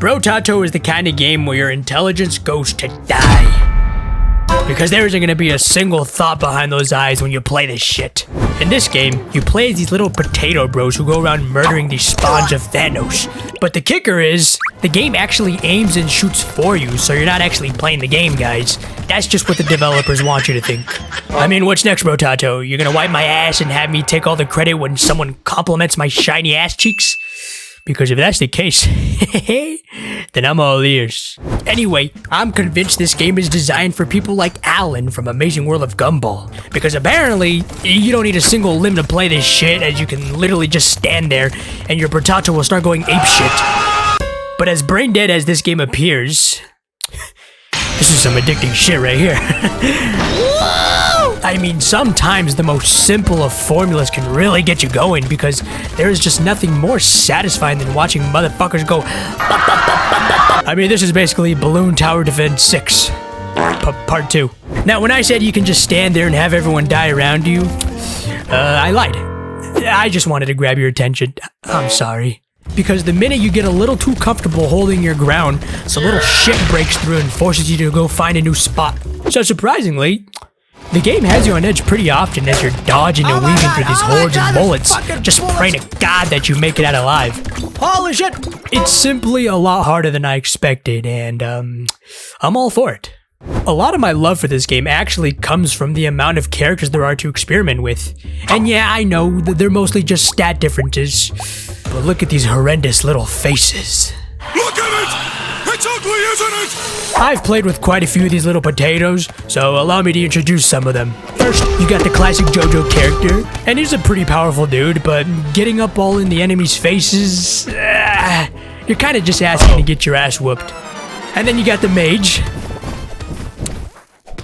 Brotato is the kind of game where your intelligence goes to die. Because there isn't gonna be a single thought behind those eyes when you play this shit. In this game, you play as these little potato bros who go around murdering the spawns of Thanos. But the kicker is, the game actually aims and shoots for you, so you're not actually playing the game, guys. That's just what the developers want you to think. I mean, what's next, Brotato? You're gonna wipe my ass and have me take all the credit when someone compliments my shiny ass cheeks? Because if that's the case, then I'm all ears. Anyway, I'm convinced this game is designed for people like Alan from Amazing World of Gumball. Because apparently, you don't need a single limb to play this shit, as you can literally just stand there and your Brotato will start going apeshit. But as brain dead as this game appears, this is some addicting shit right here. I mean, sometimes the most simple of formulas can really get you going because there is just nothing more satisfying than watching motherfuckers go. I mean, this is basically Balloon Tower Defense 6, part 2. Now, when I said you can just stand there and have everyone die around you, I lied. I just wanted to grab your attention. I'm sorry. Because the minute you get a little too comfortable holding your ground, some little shit breaks through and forces you to go find a new spot. So surprisingly, the game has you on edge pretty often as you're dodging and weaving through these hordes and bullets, just praying to God that you make it out alive. Holy shit! It's simply a lot harder than I expected, and I'm all for it. A lot of my love for this game actually comes from the amount of characters there are to experiment with. And yeah, I know that they're mostly just stat differences, but look at these horrendous little faces. Look at it! It's ugly, isn't it? I've played with quite a few of these little potatoes, so allow me to introduce some of them. First, you got the classic JoJo character, and he's a pretty powerful dude, but getting up all in the enemy's faces, you're kind of just asking to get your ass whooped. And then you got the mage.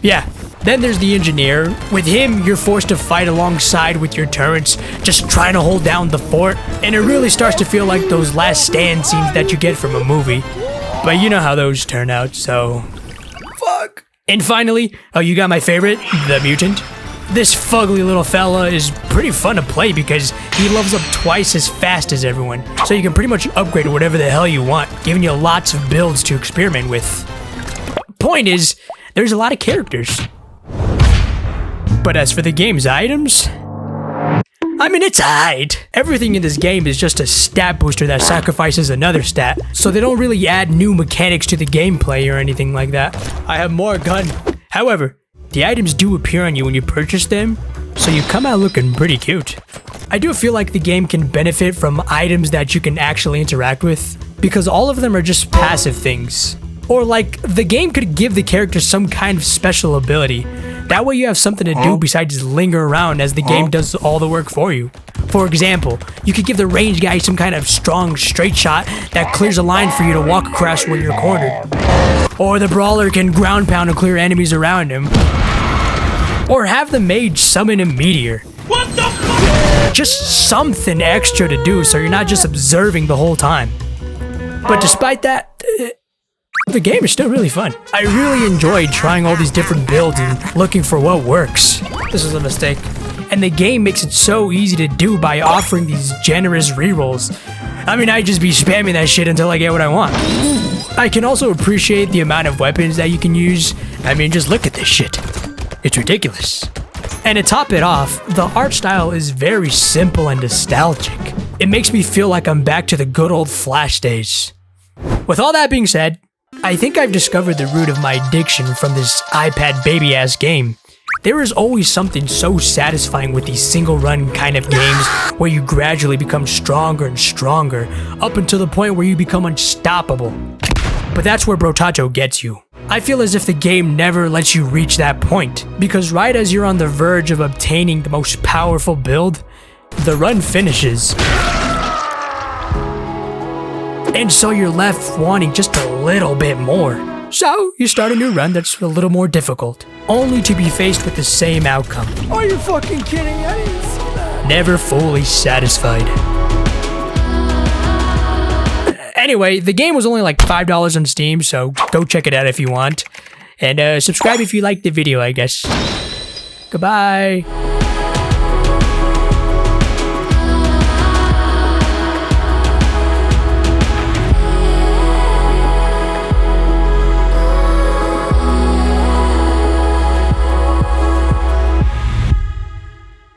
Yeah, then there's the engineer. With him, you're forced to fight alongside with your turrets, just trying to hold down the fort, and it really starts to feel like those last stand scenes that you get from a movie. But you know how those turn out, so... Fuck! And finally, oh, you got my favorite, the mutant? This fugly little fella is pretty fun to play because he levels up twice as fast as everyone, so you can pretty much upgrade to whatever the hell you want, giving you lots of builds to experiment with. Point is, there's a lot of characters. But as for the game's items, I mean, it's aight. Everything in this game is just a stat booster that sacrifices another stat, so they don't really add new mechanics to the gameplay or anything like that. I have more gun. However, the items do appear on you when you purchase them, so you come out looking pretty cute. I do feel like the game can benefit from items that you can actually interact with, because all of them are just passive things. Or like, the game could give the character some kind of special ability. That way you have something to do besides just linger around as the game does all the work for you. For example, you could give the range guy some kind of strong straight shot that clears a line for you to walk across when you're cornered. Or the brawler can ground pound and clear enemies around him. Or have the mage summon a meteor. What the fuck? Just something extra to do so you're not just observing the whole time. But despite that, the game is still really fun. I really enjoyed trying all these different builds and looking for what works. This is a mistake. And the game makes it so easy to do by offering these generous rerolls. I mean, I just be spamming that shit until I get what I want. I can also appreciate the amount of weapons that you can use. I mean, just look at this shit. It's ridiculous. And to top it off, the art style is very simple and nostalgic. It makes me feel like I'm back to the good old Flash days. With all that being said, I think I've discovered the root of my addiction from this iPad baby-ass game. There is always something so satisfying with these single-run kind of games where you gradually become stronger and stronger, up until the point where you become unstoppable. But that's where Brotato gets you. I feel as if the game never lets you reach that point, because right as you're on the verge of obtaining the most powerful build, the run finishes. And so you're left wanting just a little bit more. So you start a new run that's a little more difficult, only to be faced with the same outcome. Are you fucking kidding me? I didn't see that. Never fully satisfied. Anyway, the game was only like $5 on Steam, so go check it out if you want. And subscribe if you liked the video, I guess. Goodbye.